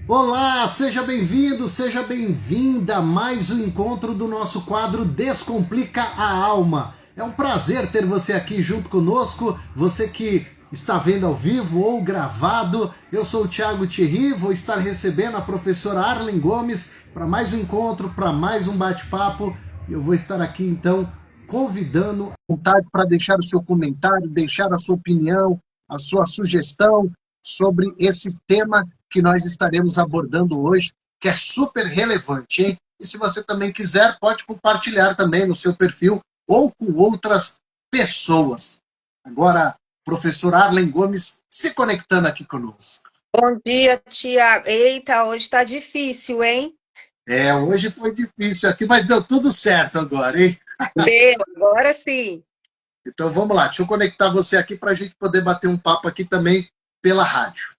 Olá, seja bem-vindo, seja bem-vinda a mais um encontro do nosso quadro Descomplica a Alma. É um prazer ter você aqui junto conosco, você que está vendo ao vivo ou gravado. Eu sou o Thiago Thierry, vou estar recebendo a professora Arlen Gomes para mais um encontro, para mais um bate-papo. Eu vou estar aqui então convidando à vontade para deixar o seu comentário, deixar a sua opinião, a sua sugestão sobre esse tema que nós estaremos abordando hoje, que é super relevante, hein? E se você também quiser, pode compartilhar também no seu perfil ou com outras pessoas. Agora, professor Arlen Gomes se conectando aqui conosco. Bom dia, Tiago. Eita, hoje tá difícil, hein? Hoje foi difícil aqui, mas deu tudo certo agora, hein? Deu, agora sim. Então vamos lá, deixa eu conectar você aqui para a gente poder bater um papo aqui também pela rádio.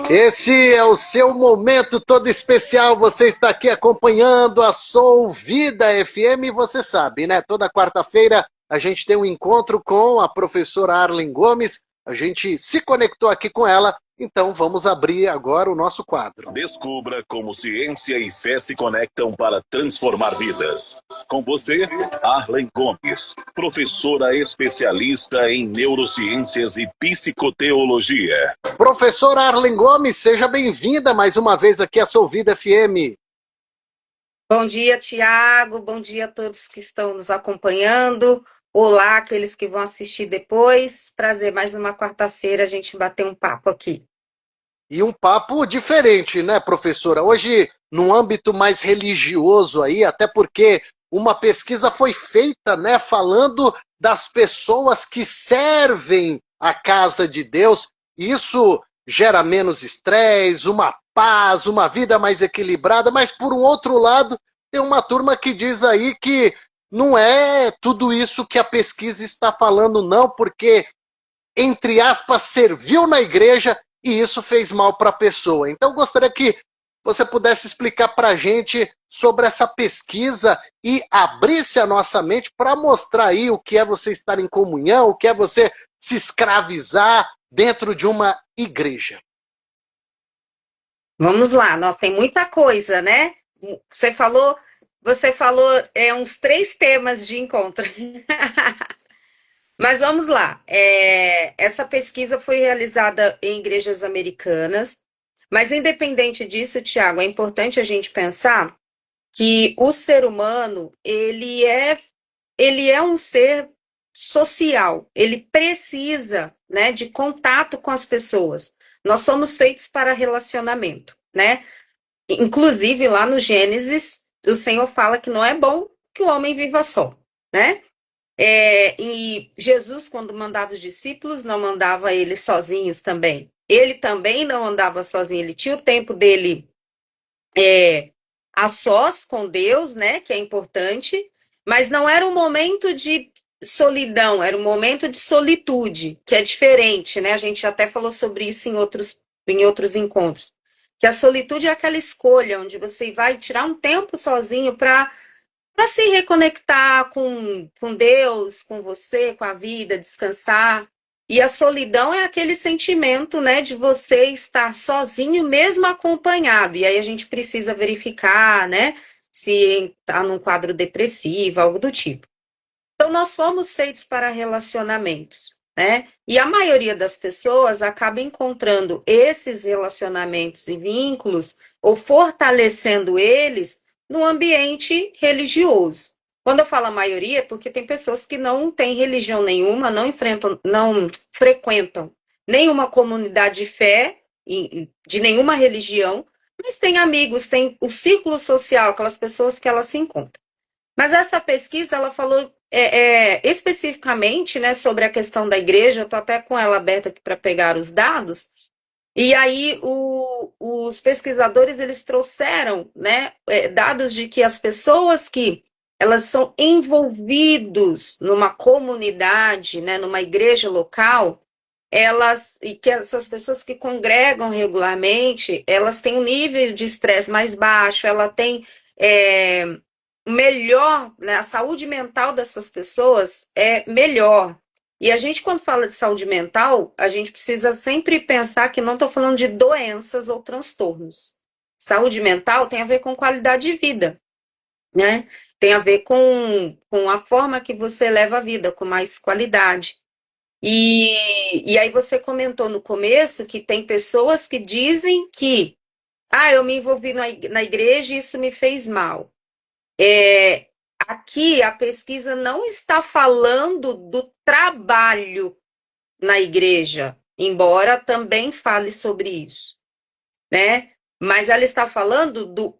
Esse é o seu momento todo especial. Você está aqui acompanhando a Soul Vida FM. E você sabe, né? Toda quarta-feira a gente tem um encontro com a professora Arlen Gomes. A gente se conectou aqui com ela. Então vamos abrir agora o nosso quadro. Descubra como ciência e fé se conectam para transformar vidas. Com você, Arlen Gomes, professora especialista em neurociências e psicoteologia. Professora Arlen Gomes, seja bem-vinda mais uma vez aqui à Soul Vida FM. Bom dia, Tiago. Bom dia a todos que estão nos acompanhando. Olá, aqueles que vão assistir depois. Prazer, mais uma quarta-feira a gente bater um papo aqui. E um papo diferente, né, professora? Hoje, num âmbito mais religioso aí, até porque uma pesquisa foi feita, né, falando das pessoas que servem a casa de Deus. Isso gera menos estresse, uma paz, uma vida mais equilibrada, mas por um outro lado, tem uma turma que diz aí que não é tudo isso que a pesquisa está falando, não, porque, entre aspas, serviu na igreja e isso fez mal para a pessoa. Então, gostaria que você pudesse explicar para a gente sobre essa pesquisa e abrisse a nossa mente para mostrar aí o que é você estar em comunhão, o que é você se escravizar dentro de uma igreja. Vamos lá, nós tem muita coisa, né? Você falou uns 3 temas de encontro. Mas vamos lá. Essa pesquisa foi realizada em igrejas americanas, mas independente disso, Tiago, é importante a gente pensar que o ser humano, ele é um ser social, ele precisa, né, de contato com as pessoas. Nós somos feitos para relacionamento, né? Inclusive, lá no Gênesis, o Senhor fala que não é bom que o homem viva só, né? E Jesus, quando mandava os discípulos, não mandava eles sozinhos também. Ele também não andava sozinho, ele tinha o tempo dele a sós com Deus, né, que é importante, mas não era um momento de solidão, era um momento de solitude, que é diferente, né? A gente até falou sobre isso em outros encontros. Que a solitude é aquela escolha onde você vai tirar um tempo sozinho para se reconectar com Deus, com você, com a vida, descansar. E a solidão é aquele sentimento, né, de você estar sozinho, mesmo acompanhado. E aí a gente precisa verificar, né, se está num quadro depressivo, algo do tipo. Então, nós fomos feitos para relacionamentos, né? E a maioria das pessoas acaba encontrando esses relacionamentos e vínculos, ou fortalecendo eles, no ambiente religioso. Quando eu falo a maioria, é porque tem pessoas que não têm religião nenhuma, não frequentam nenhuma comunidade de fé, de nenhuma religião, mas tem amigos, tem o círculo social, aquelas pessoas que elas se encontram. Mas essa pesquisa, ela falou especificamente, né, sobre a questão da igreja. Eu estou até com ela aberta aqui para pegar os dados. E aí os pesquisadores, eles trouxeram, né, dados de que as pessoas que elas são envolvidos numa comunidade, né, numa igreja local, e que essas pessoas que congregam regularmente, elas têm um nível de estresse mais baixo, ela tem melhor, né, a saúde mental dessas pessoas é melhor. E a gente, quando fala de saúde mental, a gente precisa sempre pensar que não estou falando de doenças ou transtornos. Saúde mental tem a ver com qualidade de vida, né? Tem a ver com a forma que você leva a vida, com mais qualidade. E aí você comentou no começo que tem pessoas que dizem que eu me envolvi na igreja e isso me fez mal. Aqui a pesquisa não está falando do trabalho na igreja, embora também fale sobre isso, né? Mas ela está falando do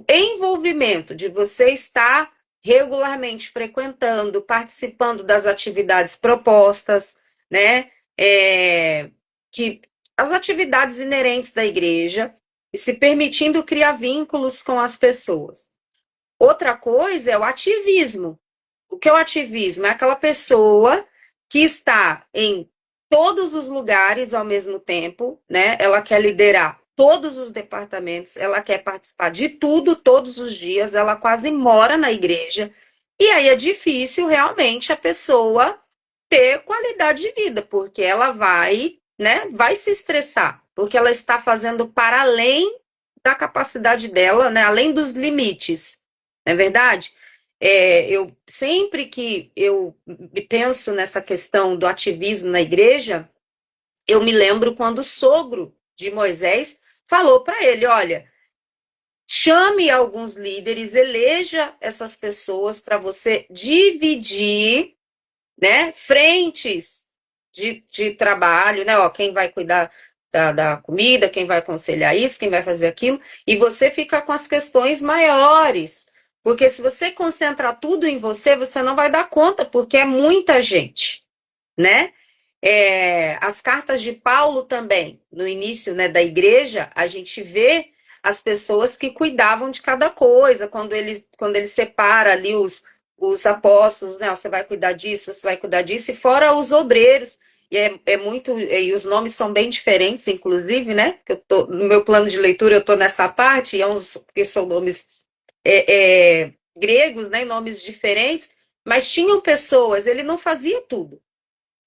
envolvimento, de você estar regularmente frequentando, participando das atividades propostas, né? Que as atividades inerentes da igreja e se permitindo criar vínculos com as pessoas. Outra coisa é o ativismo. O que é o ativismo? É aquela pessoa que está em todos os lugares ao mesmo tempo, né? Ela quer liderar todos os departamentos, ela quer participar de tudo todos os dias, ela quase mora na igreja. E aí é difícil realmente a pessoa ter qualidade de vida, porque ela vai, né, vai se estressar, porque ela está fazendo para além da capacidade dela, né, além dos limites. Não é verdade? Eu sempre que eu penso nessa questão do ativismo na igreja, eu me lembro quando o sogro de Moisés falou para ele: olha, chame alguns líderes, eleja essas pessoas para você dividir, né, frentes de trabalho, né? Ó, quem vai cuidar da comida, quem vai aconselhar isso, quem vai fazer aquilo, e você fica com as questões maiores. Porque se você concentrar tudo em você, você não vai dar conta, porque é muita gente, né? As cartas de Paulo também, no início, né, da igreja, a gente vê as pessoas que cuidavam de cada coisa, quando ele separa ali os apóstolos, né? Você vai cuidar disso, você vai cuidar disso, e fora os obreiros. E e os nomes são bem diferentes, inclusive, né? Que no meu plano de leitura eu estou nessa parte, que são nomes gregos, né? Nomes diferentes, mas tinham pessoas, ele não fazia tudo,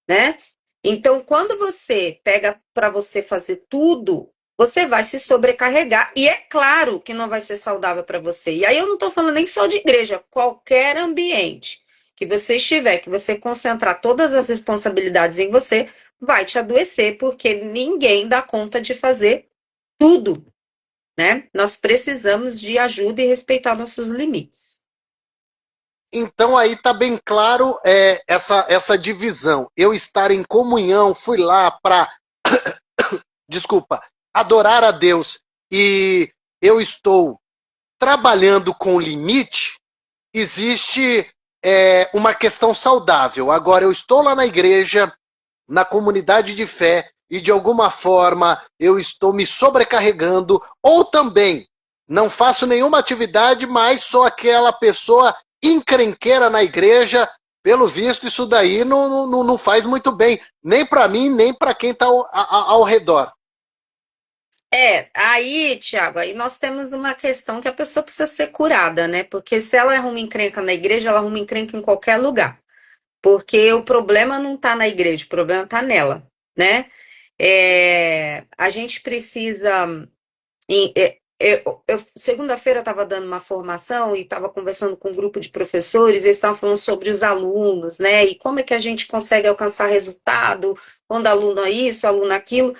né? Então, quando você pega para você fazer tudo, você vai se sobrecarregar. E é claro que não vai ser saudável para você. E aí eu não estou falando nem só de igreja, qualquer ambiente que você estiver, que você concentrar todas as responsabilidades em você, vai te adoecer, porque ninguém dá conta de fazer tudo, né? Nós precisamos de ajuda e respeitar nossos limites. Então aí está bem claro essa divisão. Eu estar em comunhão, fui lá para, desculpa, adorar a Deus e eu estou trabalhando com limite, existe uma questão saudável. Agora, eu estou lá na igreja, na comunidade de fé, e de alguma forma eu estou me sobrecarregando, ou também não faço nenhuma atividade, mas sou aquela pessoa encrenqueira na igreja. Pelo visto, isso daí não faz muito bem, nem para mim, nem para quem está ao redor. Aí, Tiago, aí nós temos uma questão que a pessoa precisa ser curada, né? Porque se ela arruma encrenca na igreja, ela arruma encrenca em qualquer lugar. Porque o problema não está na igreja, o problema está nela, né? A gente precisa. Segunda-feira eu estava dando uma formação e estava conversando com um grupo de professores, eles estavam falando sobre os alunos, né? E como é que a gente consegue alcançar resultado quando aluno é isso, aluno aquilo.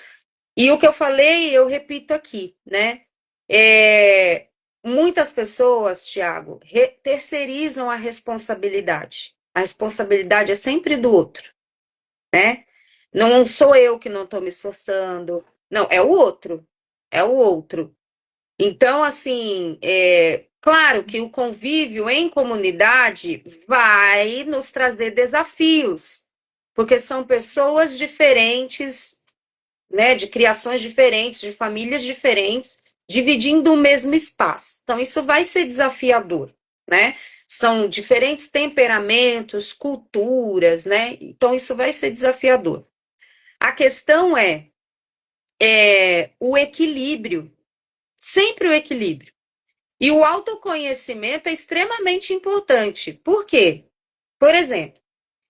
E o que eu falei, eu repito aqui, né? Muitas pessoas, Tiago, terceirizam a responsabilidade. A responsabilidade é sempre do outro, né? Não sou eu que não estou me esforçando, não, é o outro, é o outro. Então, assim, claro que o convívio em comunidade vai nos trazer desafios, porque são pessoas diferentes, né, de criações diferentes, de famílias diferentes, dividindo o mesmo espaço. Então, isso vai ser desafiador, né? São diferentes temperamentos, culturas, né? Então, isso vai ser desafiador. A questão é o equilíbrio, sempre o equilíbrio. E o autoconhecimento é extremamente importante. Por quê? Por exemplo,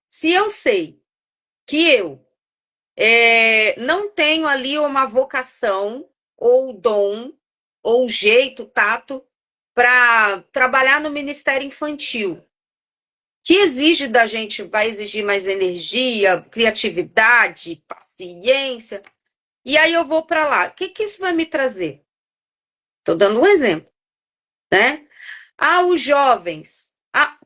se eu sei que eu não tenho ali uma vocação, ou dom, ou jeito, tato, para trabalhar no Ministério Infantil, que exige da gente, vai exigir mais energia, criatividade, paciência, e aí eu vou para lá. O que que isso vai me trazer? Estou dando um exemplo, né? Os jovens,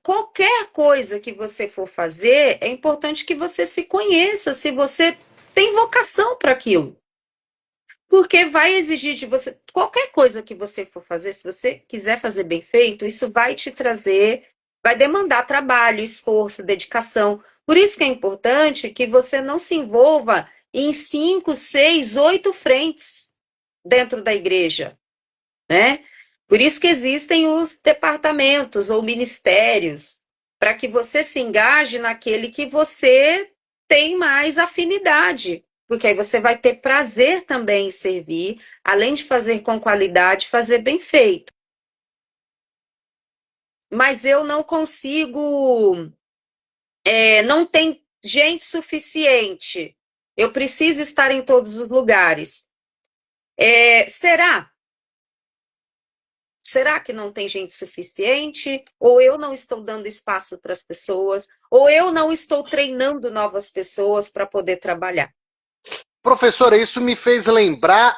qualquer coisa que você for fazer, é importante que você se conheça, se você tem vocação para aquilo. Porque vai exigir de você, qualquer coisa que você for fazer, se você quiser fazer bem feito, isso vai te trazer, vai demandar trabalho, esforço, dedicação. Por isso que é importante que você não se envolva em 5, 6, 8 frentes dentro da igreja, né? Por isso que existem os departamentos ou ministérios, para que você se engaje naquele que você tem mais afinidade, porque aí você vai ter prazer também em servir, além de fazer com qualidade, fazer bem feito. Mas eu não consigo, não tem gente suficiente. Eu preciso estar em todos os lugares. Será? Será que não tem gente suficiente? Ou eu não estou dando espaço para as pessoas? Ou eu não estou treinando novas pessoas para poder trabalhar? Professora, isso me fez lembrar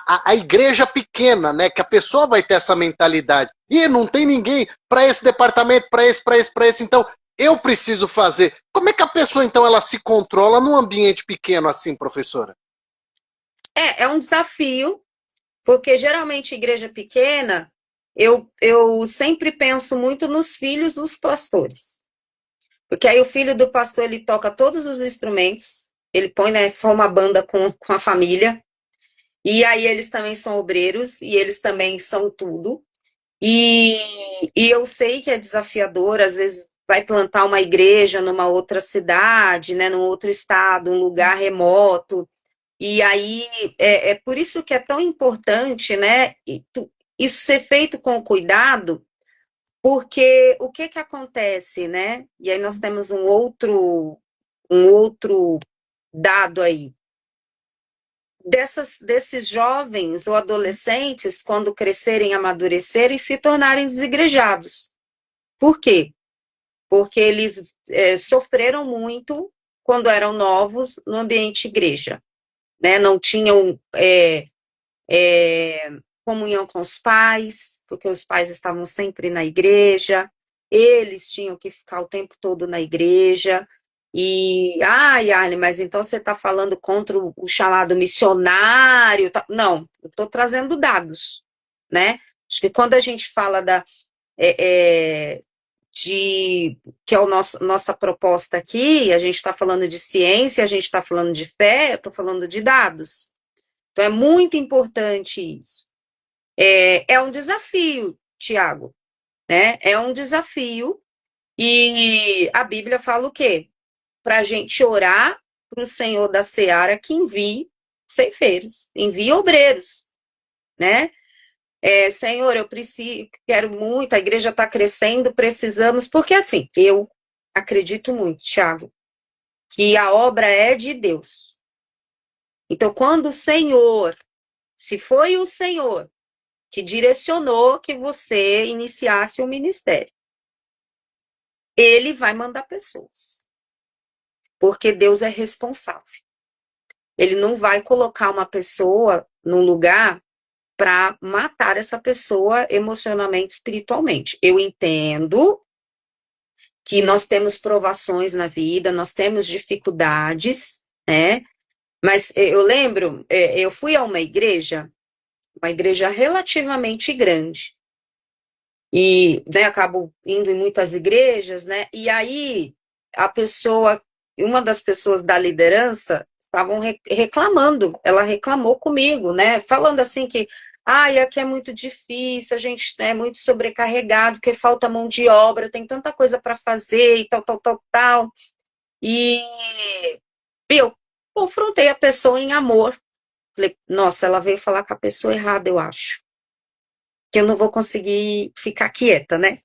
a igreja pequena, né? Que a pessoa vai ter essa mentalidade. E não tem ninguém para esse departamento, para esse. Então, eu preciso fazer. Como é que a pessoa, então, ela se controla num ambiente pequeno assim, professora? É um desafio, porque geralmente igreja pequena, eu sempre penso muito nos filhos dos pastores. Porque aí o filho do pastor, ele toca todos os instrumentos, ele põe, né, forma banda com a família, e aí eles também são obreiros, e eles também são tudo. E, e eu sei que é desafiador, às vezes vai plantar uma igreja numa outra cidade, né, num outro estado, um lugar remoto, e aí é por isso que é tão importante, né, isso ser feito com cuidado, porque o que que acontece, né? E aí nós temos um outro dado aí. Desses jovens ou adolescentes, quando crescerem, amadurecerem, se tornarem desigrejados. Por quê? Porque eles sofreram muito quando eram novos no ambiente igreja, né? Não tinham comunhão com os pais, porque os pais estavam sempre na igreja, eles tinham que ficar o tempo todo na igreja, Yarley, mas então você está falando contra o chamado missionário? Não, eu estou trazendo dados, né? Acho que quando a gente fala que é nossa proposta aqui, a gente está falando de ciência, a gente está falando de fé, eu estou falando de dados. Então é muito importante isso. É um desafio, Tiago, né? É um desafio, e a Bíblia fala o quê? Para a gente orar para o Senhor da Seara que envie ceifeiros, envie obreiros, né? Senhor, eu preciso, quero muito, a igreja está crescendo, precisamos, porque assim, eu acredito muito, Tiago, que a obra é de Deus. Então, quando o Senhor, se foi o Senhor que direcionou que você iniciasse o ministério, ele vai mandar pessoas, porque Deus é responsável. Ele não vai colocar uma pessoa num lugar para matar essa pessoa emocionalmente, espiritualmente. Eu entendo que nós temos provações na vida, nós temos dificuldades, né? Mas eu lembro, eu fui a uma igreja relativamente grande, e, né, acabo indo em muitas igrejas, né? E aí uma das pessoas da liderança estavam reclamando, ela reclamou comigo, né? Falando assim que, aqui é muito difícil, a gente é muito sobrecarregado, porque falta mão de obra, tem tanta coisa para fazer e tal, tal, tal, tal. E eu confrontei a pessoa em amor. Falei, nossa, ela veio falar com a pessoa errada, eu acho. que eu não vou conseguir ficar quieta, né?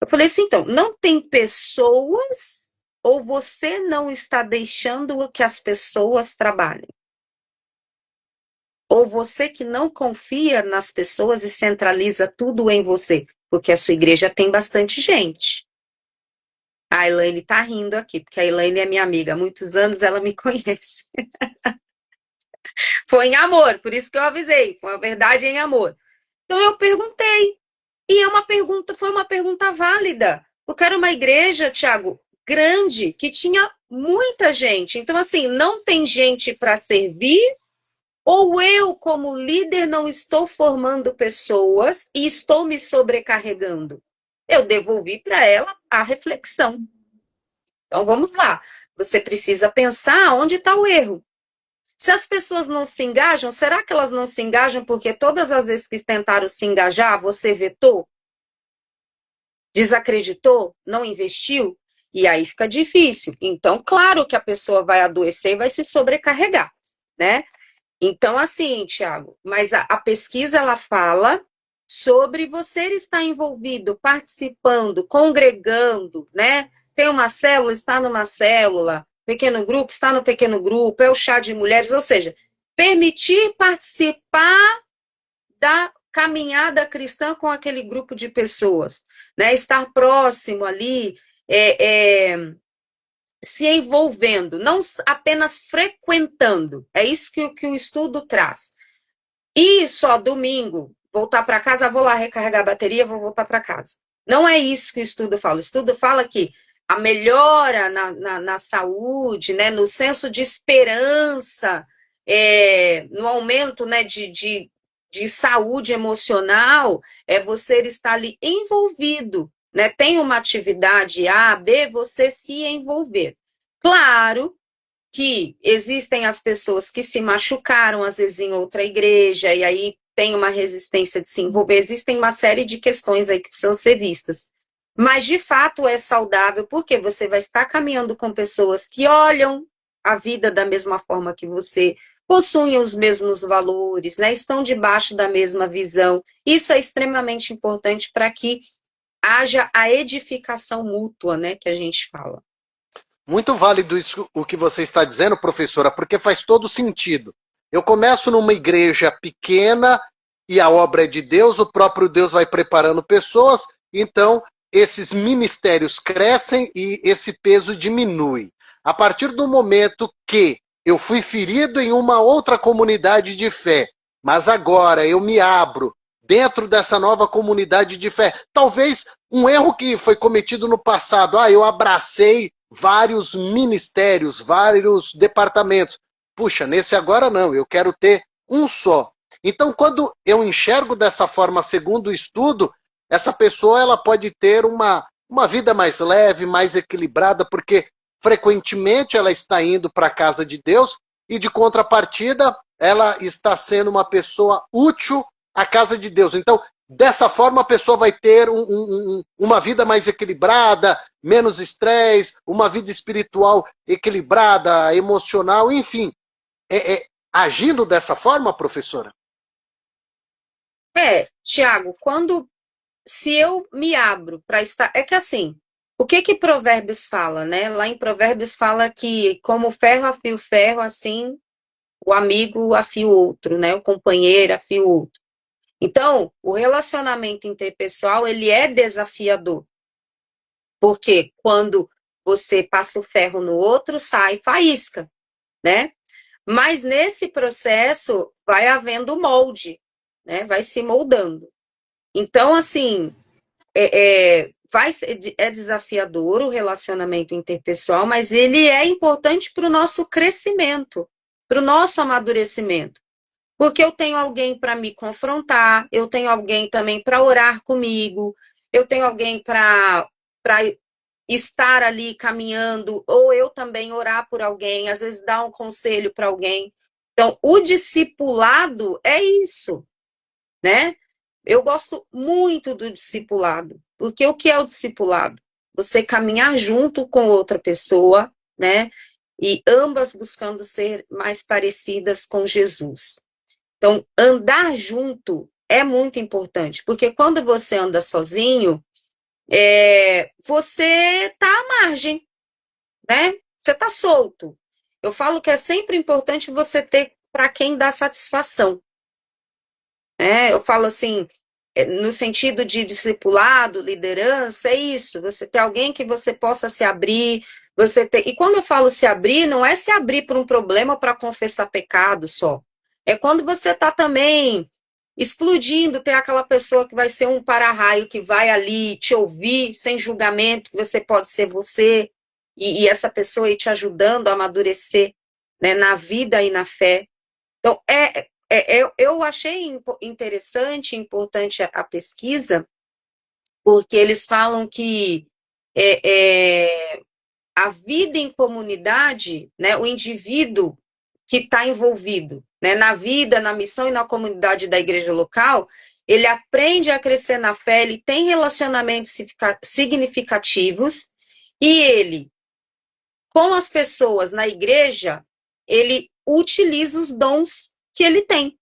Eu falei assim, então, não tem pessoas ou você não está deixando que as pessoas trabalhem? Ou você que não confia nas pessoas e centraliza tudo em você? Porque a sua igreja tem bastante gente. A Elaine tá rindo aqui, porque a Elaine é minha amiga. Há muitos anos ela me conhece. Foi em amor, por isso que eu avisei. Foi uma verdade em amor. Então eu perguntei. E foi uma pergunta válida. Porque era uma igreja, Tiago, grande, que tinha muita gente. Então, assim, não tem gente para servir, ou eu, como líder, não estou formando pessoas e estou me sobrecarregando. Eu devolvi para ela a reflexão. Então, vamos lá. Você precisa pensar onde está o erro. Se as pessoas não se engajam, será que elas não se engajam porque todas as vezes que tentaram se engajar, você vetou? Desacreditou? Não investiu? E aí fica difícil. Então, claro que a pessoa vai adoecer e vai se sobrecarregar, né? Então, assim, Tiago, mas a pesquisa, ela fala sobre você estar envolvido, participando, congregando, né? Tem uma célula, está numa célula, pequeno grupo, está no pequeno grupo, é o chá de mulheres, ou seja, permitir participar da caminhada cristã com aquele grupo de pessoas, né? Estar próximo ali, se envolvendo, não apenas frequentando. É isso que o estudo traz. E só domingo, voltar para casa, vou lá recarregar a bateria, vou voltar para casa. Não é isso que o estudo fala. O estudo fala que a melhora na saúde, né, no senso de esperança, no aumento, né, de saúde emocional, é você estar ali envolvido, né? Tem uma atividade A, B, você se envolver. Claro que existem as pessoas que se machucaram, às vezes em outra igreja, e aí tem uma resistência de se envolver. Existem uma série de questões aí que precisam ser vistas. Mas, de fato, é saudável, porque você vai estar caminhando com pessoas que olham a vida da mesma forma que você, possuem os mesmos valores, né? Estão debaixo da mesma visão. Isso é extremamente importante para que haja a edificação mútua, né, que a gente fala. Muito válido isso, o que você está dizendo, professora, porque faz todo sentido. Eu começo numa igreja pequena e a obra é de Deus, o próprio Deus vai preparando pessoas, então esses ministérios crescem e esse peso diminui. A partir do momento que eu fui ferido em uma outra comunidade de fé, mas agora eu me abro dentro dessa nova comunidade de fé. Talvez um erro que foi cometido no passado, eu abracei vários ministérios, vários departamentos. Puxa, nesse agora não, eu quero ter um só. Então, quando eu enxergo dessa forma, segundo o estudo, essa pessoa ela pode ter uma vida mais leve, mais equilibrada, porque frequentemente ela está indo para a casa de Deus e, de contrapartida, ela está sendo uma pessoa útil à casa de Deus. Então, dessa forma, a pessoa vai ter uma vida mais equilibrada, menos estresse, uma vida espiritual equilibrada, emocional, enfim. Agindo dessa forma, professora? Tiago, se eu me abro para estar... É que assim, o que Provérbios fala, né? Lá em Provérbios fala que como ferro afia o ferro, assim o amigo afia o outro, né? O companheiro afia o outro. Então, o relacionamento interpessoal, ele é desafiador. Porque quando você passa o ferro no outro, sai faísca, né? Mas nesse processo vai havendo molde, né? Vai se moldando. Então, assim, é desafiador o relacionamento interpessoal, mas ele é importante para o nosso crescimento, para o nosso amadurecimento. Porque eu tenho alguém para me confrontar, eu tenho alguém também para orar comigo, eu tenho alguém para estar ali caminhando, ou eu também orar por alguém, às vezes dar um conselho para alguém. Então, o discipulado é isso, né? Eu gosto muito do discipulado, porque o que é o discipulado? Você caminhar junto com outra pessoa, né? E ambas buscando ser mais parecidas com Jesus. Então, andar junto é muito importante, porque quando você anda sozinho, você está à margem, né? Você está solto. Eu falo que é sempre importante você ter para quem dá satisfação, né? Eu falo assim, no sentido de discipulado, liderança, é isso. Você ter alguém que você possa se abrir, e quando eu falo se abrir, não é se abrir para um problema ou para confessar pecado só. É quando você está também explodindo, tem aquela pessoa que vai ser um para-raio, que vai ali te ouvir sem julgamento, que você pode ser você, e essa pessoa ir te ajudando a amadurecer, né, na vida e na fé. Então, eu achei interessante e importante a pesquisa, porque eles falam que a vida em comunidade, né, o indivíduo que está envolvido, né, na vida, na missão e na comunidade da igreja local, ele aprende a crescer na fé, ele tem relacionamentos significativos, e ele, com as pessoas na igreja, ele utiliza os dons que ele tem,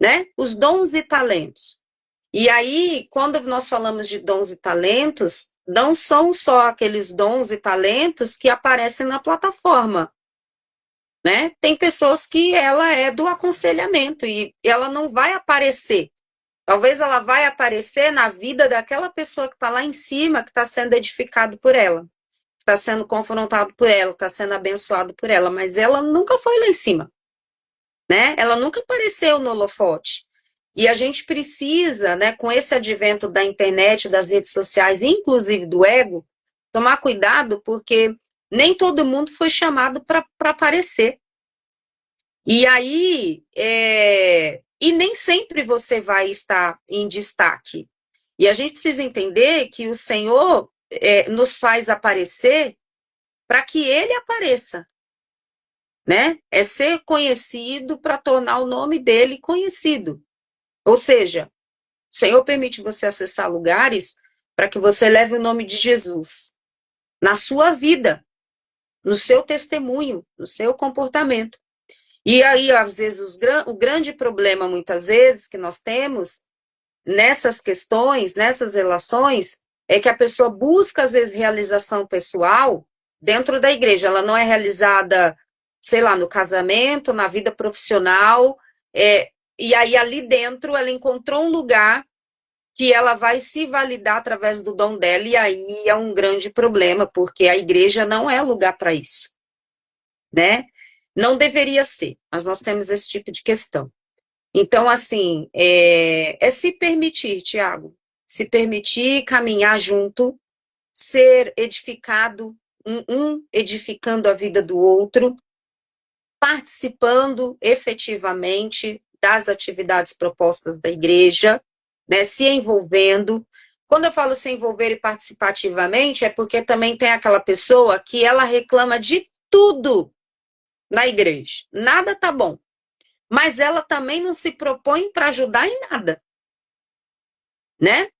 né? Os dons e talentos. E aí, quando nós falamos de dons e talentos, não são só aqueles dons e talentos que aparecem na plataforma, né? Tem pessoas que ela é do aconselhamento e ela não vai aparecer. Talvez ela vai aparecer na vida daquela pessoa que está lá em cima, que está sendo edificado por ela, que está sendo confrontado por ela, que está sendo abençoado por ela, mas ela nunca foi lá em cima, né? Ela nunca apareceu no holofote. E a gente precisa, né, com esse advento da internet, das redes sociais, inclusive do ego, tomar cuidado, porque nem todo mundo foi chamado para aparecer. E aí, e nem sempre você vai estar em destaque. E a gente precisa entender que o Senhor nos faz aparecer para que Ele apareça, né? É ser conhecido para tornar o nome dele conhecido. Ou seja, o Senhor permite você acessar lugares para que você leve o nome de Jesus na sua vida, no seu testemunho, no seu comportamento. E aí, às vezes, o grande problema, muitas vezes, que nós temos nessas questões, nessas relações, é que a pessoa busca, às vezes, realização pessoal dentro da igreja. Ela não é realizada, sei lá, no casamento, na vida profissional, e aí ali dentro ela encontrou um lugar que ela vai se validar através do dom dela, e aí é um grande problema, porque a igreja não é lugar para isso, né? Não deveria ser, mas nós temos esse tipo de questão. Então, assim, se permitir, Tiago, se permitir caminhar junto, ser edificado, um edificando a vida do outro, participando efetivamente das atividades propostas da igreja, né, se envolvendo. Quando eu falo se envolver e participativamente, é porque também tem aquela pessoa que ela reclama de tudo na igreja. Nada tá bom. Mas ela também não se propõe para ajudar em nada, né?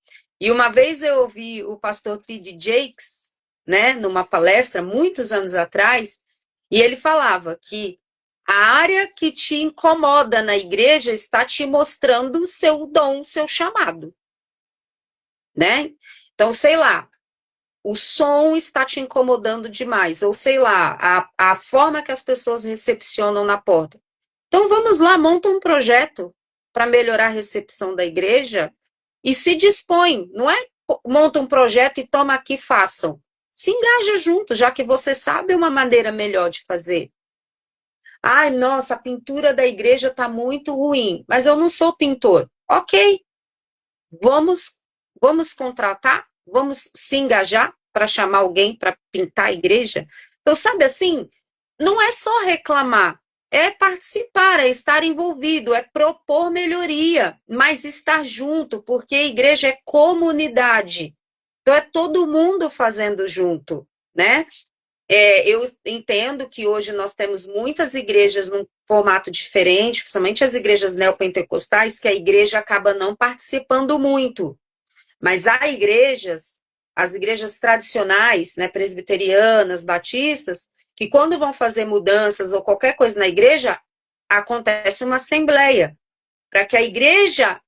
E uma vez eu ouvi o pastor T.D. Jakes, né, numa palestra, muitos anos atrás, e ele falava que a área que te incomoda na igreja está te mostrando o seu dom, o seu chamado, né? Então, sei lá, o som está te incomodando demais, ou sei lá, a forma que as pessoas recepcionam na porta. Então, vamos lá, monta um projeto para melhorar a recepção da igreja e se dispõe, não é monta um projeto e toma aqui, façam. Se engaja junto, já que você sabe uma maneira melhor de fazer. Ai, nossa, a pintura da igreja está muito ruim, mas eu não sou pintor. Ok, vamos contratar, vamos se engajar para chamar alguém para pintar a igreja. Então, sabe assim, não é só reclamar, é participar, é estar envolvido, é propor melhoria, mas estar junto, porque a igreja é comunidade. Então, é todo mundo fazendo junto, né? Eu entendo que hoje nós temos muitas igrejas num formato diferente, principalmente as igrejas neopentecostais, que a igreja acaba não participando muito. Mas há igrejas, as igrejas tradicionais, né, presbiterianas, batistas, que quando vão fazer mudanças ou qualquer coisa na igreja, acontece uma assembleia, para que a igreja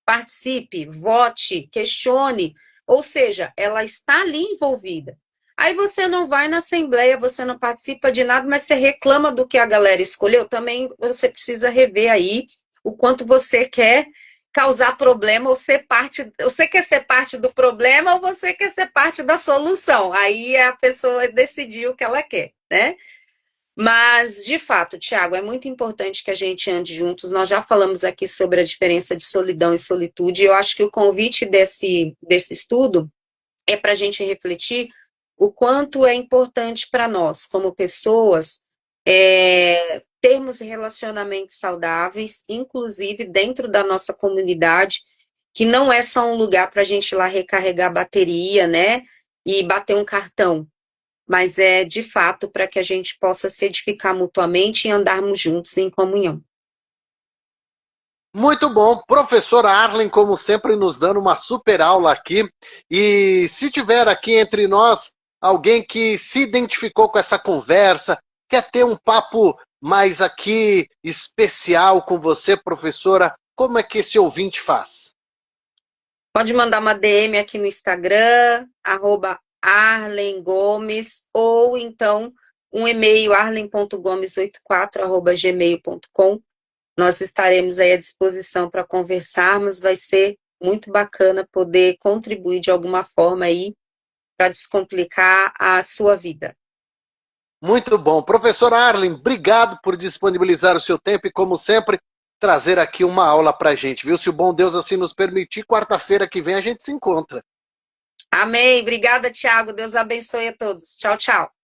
participe, vote, questione, ou seja, ela está ali envolvida. Aí você não vai na assembleia, você não participa de nada, mas você reclama do que a galera escolheu, também você precisa rever aí o quanto você quer causar problema ou ser parte, você quer ser parte do problema ou você quer ser parte da solução. Aí a pessoa decidir o que ela quer, né? Mas, de fato, Tiago, é muito importante que a gente ande juntos. Nós já falamos aqui sobre a diferença de solidão e solitude. Eu acho que o convite desse estudo é para a gente refletir o quanto é importante para nós, como pessoas, termos relacionamentos saudáveis, inclusive dentro da nossa comunidade, que não é só um lugar para a gente ir lá recarregar bateria, né? E bater um cartão, mas é de fato para que a gente possa se edificar mutuamente e andarmos juntos em comunhão. Muito bom, professora Arlen, como sempre, nos dando uma super aula aqui. E se tiver aqui entre nós alguém que se identificou com essa conversa, quer ter um papo mais aqui especial com você, professora, como é que esse ouvinte faz? Pode mandar uma DM aqui no Instagram, @Arlen Gomes, ou então um e-mail, arlen.gomes84@gmail.com. Nós estaremos aí à disposição para conversarmos, vai ser muito bacana poder contribuir de alguma forma aí para descomplicar a sua vida. Muito bom. Professora Arlen, obrigado por disponibilizar o seu tempo e, como sempre, trazer aqui uma aula para a gente, viu? Se o bom Deus assim nos permitir, quarta-feira que vem a gente se encontra. Amém. Obrigada, Tiago. Deus abençoe a todos. Tchau, tchau.